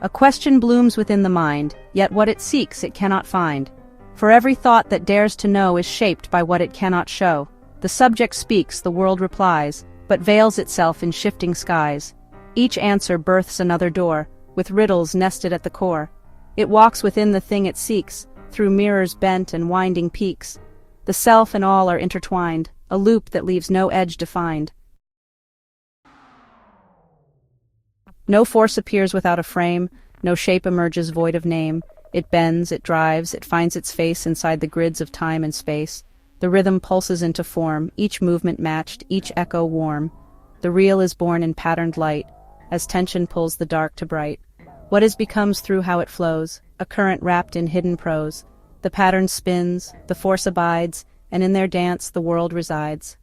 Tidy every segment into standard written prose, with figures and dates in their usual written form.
A question blooms within the mind, yet what it seeks it cannot find. For every thought that dares to know is shaped by what it cannot show. The subject speaks, the world replies, but veils itself in shifting skies. Each answer births another door, with riddles nested at the core. It walks within the thing it seeks, through mirrors bent and winding peaks. The self and all are intertwined, a loop that leaves no edge defined. No force appears without a frame, no shape emerges void of name. It bends, it drives, it finds its face inside the grids of time and space. The rhythm pulses into form, each movement matched, each echo warm. The real is born in patterned light, as tension pulls the dark to bright. What is becomes through how it flows, a current wrapped in hidden prose. The pattern spins, the force abides, and in their dance the world resides.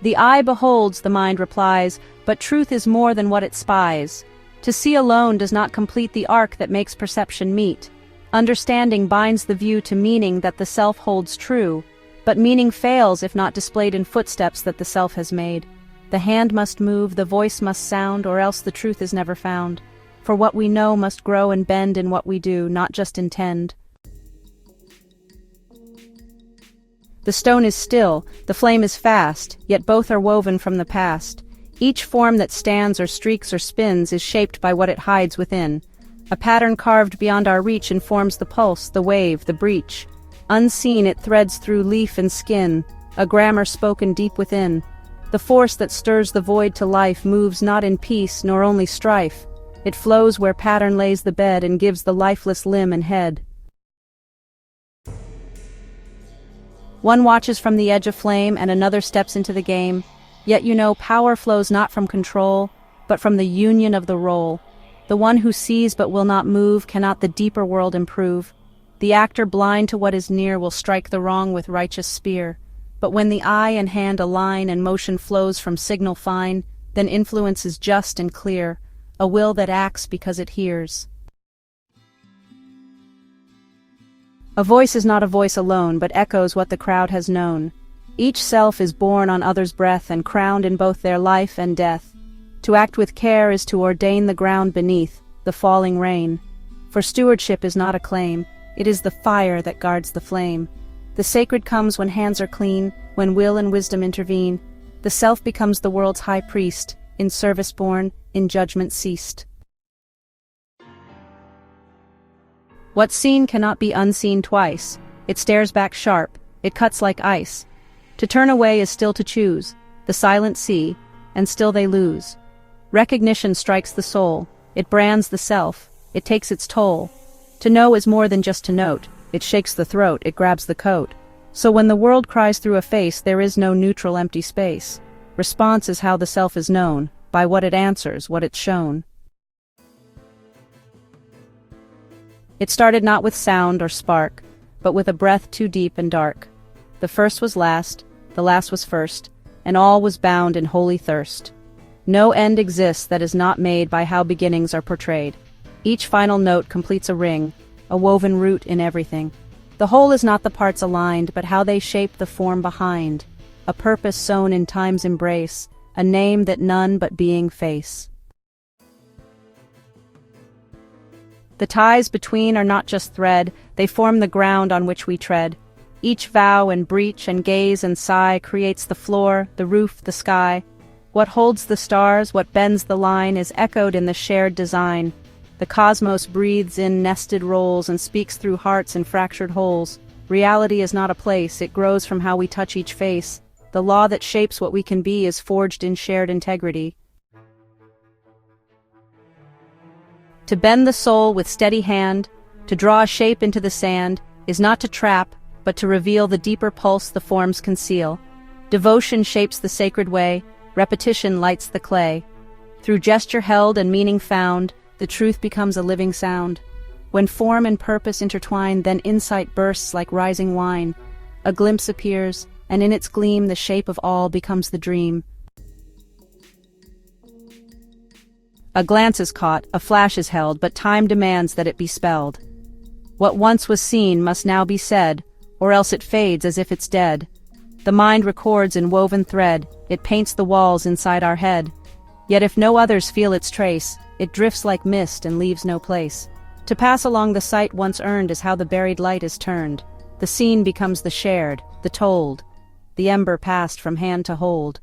The eye beholds, the mind replies, but truth is more than what it spies. To see alone does not complete the arc that makes perception meet. Understanding binds the view to meaning that the self holds true, but meaning fails if not displayed in footsteps that the self has made. The hand must move, the voice must sound, or else the truth is never found. For what we know must grow and bend in what we do, not just intend. The stone is still, the flame is fast, yet both are woven from the past. Each form that stands or streaks or spins is shaped by what it hides within. A pattern carved beyond our reach informs the pulse, the wave, the breach. Unseen it threads through leaf and skin, a grammar spoken deep within. The force that stirs the void to life moves not in peace nor only strife. It flows where pattern lays the bed and gives the lifeless limb and head. One watches from the edge of flame and another steps into the game. Yet you know power flows not from control, but from the union of the role. The one who sees but will not move cannot the deeper world improve. The actor blind to what is near will strike the wrong with righteous spear. But when the eye and hand align and motion flows from signal fine, then influence is just and clear, a will that acts because it hears. A voice is not a voice alone, but echoes what the crowd has known. Each self is born on others' breath and crowned in both their life and death. To act with care is to ordain the ground beneath, the falling rain. For stewardship is not a claim, it is the fire that guards the flame. The sacred comes when hands are clean, when will and wisdom intervene. The self becomes the world's high priest, in service born, in judgment ceased. What's seen cannot be unseen twice. It stares back sharp, it cuts like ice. To turn away is still to choose, the silent see, and still they lose. Recognition strikes the soul, it brands the self, it takes its toll. To know is more than just to note, it shakes the throat, it grabs the coat. So when the world cries through a face, there is no neutral empty space. Response is how the self is known, by what it answers, what it's shown. It started not with sound or spark, but with a breath too deep and dark. The first was last, the last was first, and all was bound in holy thirst. No end exists that is not made by how beginnings are portrayed. Each final note completes a ring, a woven root in everything. The whole is not the parts aligned, but how they shape the form behind. A purpose sown in time's embrace, a name that none but being face. The ties between are not just thread, they form the ground on which we tread. Each vow and breach and gaze and sigh creates the floor, the roof, the sky. What holds the stars, what bends the line, is echoed in the shared design. The cosmos breathes in nested rolls and speaks through hearts in fractured holes. Reality is not a place, it grows from how we touch each face. The law that shapes what we can be is forged in shared integrity. To bend the soul with steady hand, to draw a shape into the sand, is not to trap, but to reveal the deeper pulse the forms conceal. Devotion shapes the sacred way, repetition lights the clay. Through gesture held and meaning found, the truth becomes a living sound. When form and purpose intertwine, then insight bursts like rising wine. A glimpse appears, and in its gleam the shape of all becomes the dream. A glance is caught, a flash is held, but time demands that it be spelled. What once was seen must now be said, or else it fades as if it's dead. The mind records in woven thread, it paints the walls inside our head. Yet if no others feel its trace, it drifts like mist and leaves no place. To pass along the sight once earned is how the buried light is turned. The seen becomes the shared, the told, the ember passed from hand to hold.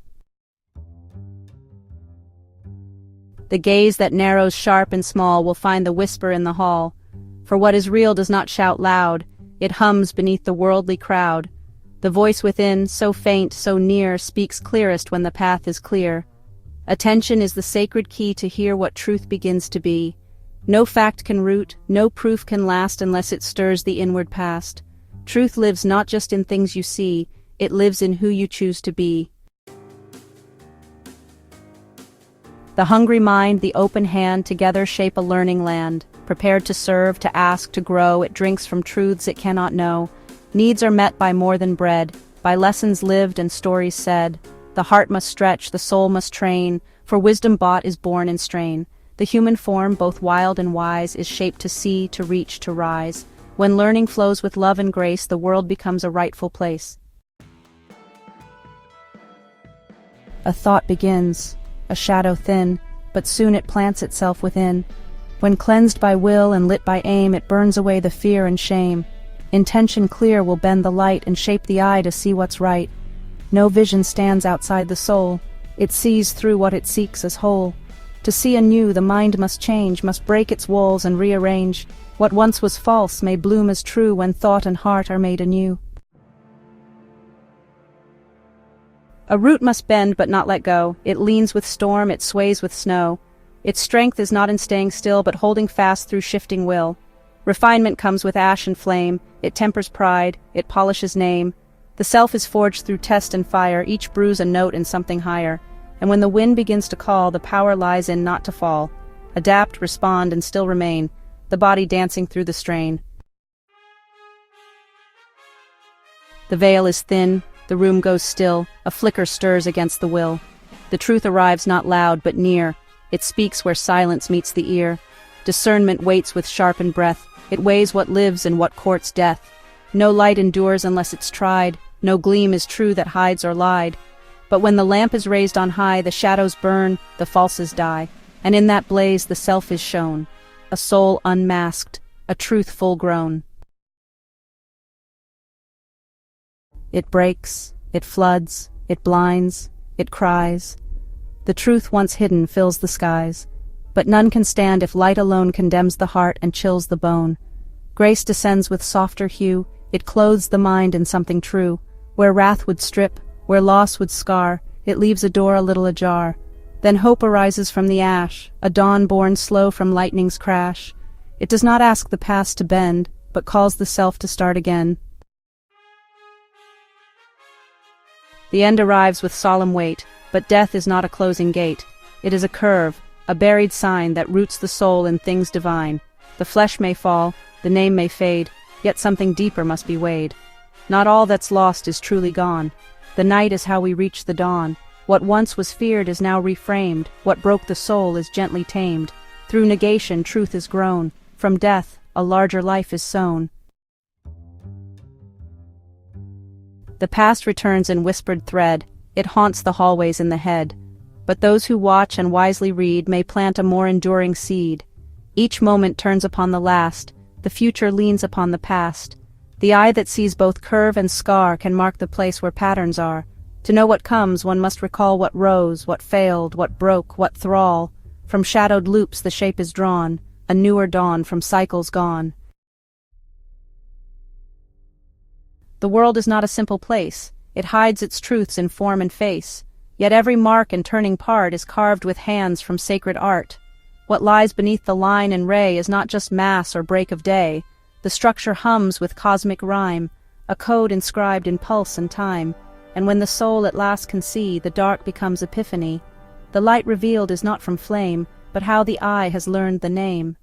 The gaze that narrows sharp and small will find the whisper in the hall. For what is real does not shout loud, it hums beneath the worldly crowd. The voice within, so faint, so near, speaks clearest when the path is clear. Attention is the sacred key to hear what truth begins to be. No fact can root, no proof can last unless it stirs the inward past. Truth lives not just in things you see, it lives in who you choose to be. The hungry mind, the open hand together shape a learning land. Prepared to serve, to ask, to grow, it drinks from truths it cannot know. Needs are met by more than bread, by lessons lived and stories said. The heart must stretch, the soul must train, for wisdom bought is born in strain. The human form, both wild and wise, is shaped to see, to reach, to rise. When learning flows with love and grace, the world becomes a rightful place. A thought begins, a shadow thin, but soon it plants itself within. When cleansed by will and lit by aim, it burns away the fear and shame. Intention clear will bend the light and shape the eye to see what's right. No vision stands outside the soul. It sees through what it seeks as whole. To see anew, the mind must change, must break its walls and rearrange. What once was false may bloom as true when thought and heart are made anew. A root must bend but not let go. It leans with storm, it sways with snow. Its strength is not in staying still, but holding fast through shifting will. Refinement comes with ash and flame. It tempers pride, it polishes name. The self is forged through test and fire, each bruise a note in something higher. And when the wind begins to call, the power lies in not to fall. Adapt, respond, and still remain, the body dancing through the strain. The veil is thin, the room goes still, a flicker stirs against the will. The truth arrives not loud but near. It speaks where silence meets the ear. Discernment waits with sharpened breath. It weighs what lives and what courts death. No light endures unless it's tried. No gleam is true that hides or lied. But when the lamp is raised on high, the shadows burn, the falses die. And in that blaze the self is shown. A soul unmasked, a truth full grown. It breaks, it floods, it blinds, it cries. The truth once hidden fills the skies. But none can stand if light alone condemns the heart and chills the bone. Grace descends with softer hue, it clothes the mind in something true. Where wrath would strip, where loss would scar, it leaves a door a little ajar. Then hope arises from the ash, a dawn born slow from lightning's crash. It does not ask the past to bend, but calls the self to start again. The end arrives with solemn weight, but death is not a closing gate. It is a curve, a buried sign that roots the soul in things divine. The flesh may fall, the name may fade, yet something deeper must be weighed. Not all that's lost is truly gone. The night is how we reach the dawn. What once was feared is now reframed. What broke the soul is gently tamed. Through negation, truth is grown. From death, a larger life is sown. The past returns in whispered thread. It haunts the hallways in the head. But those who watch and wisely read may plant a more enduring seed. Each moment turns upon the last. The future leans upon the past. The eye that sees both curve and scar can mark the place where patterns are. To know what comes, one must recall what rose, what failed, what broke, what thrall. From shadowed loops the shape is drawn, a newer dawn from cycles gone. The world is not a simple place. It hides its truths in form and face. Yet every mark and turning part is carved with hands from sacred art. What lies beneath the line and ray is not just mass or break of day. The structure hums with cosmic rhyme, a code inscribed in pulse and time. And when the soul at last can see, the dark becomes epiphany. The light revealed is not from flame, but how the eye has learned the name.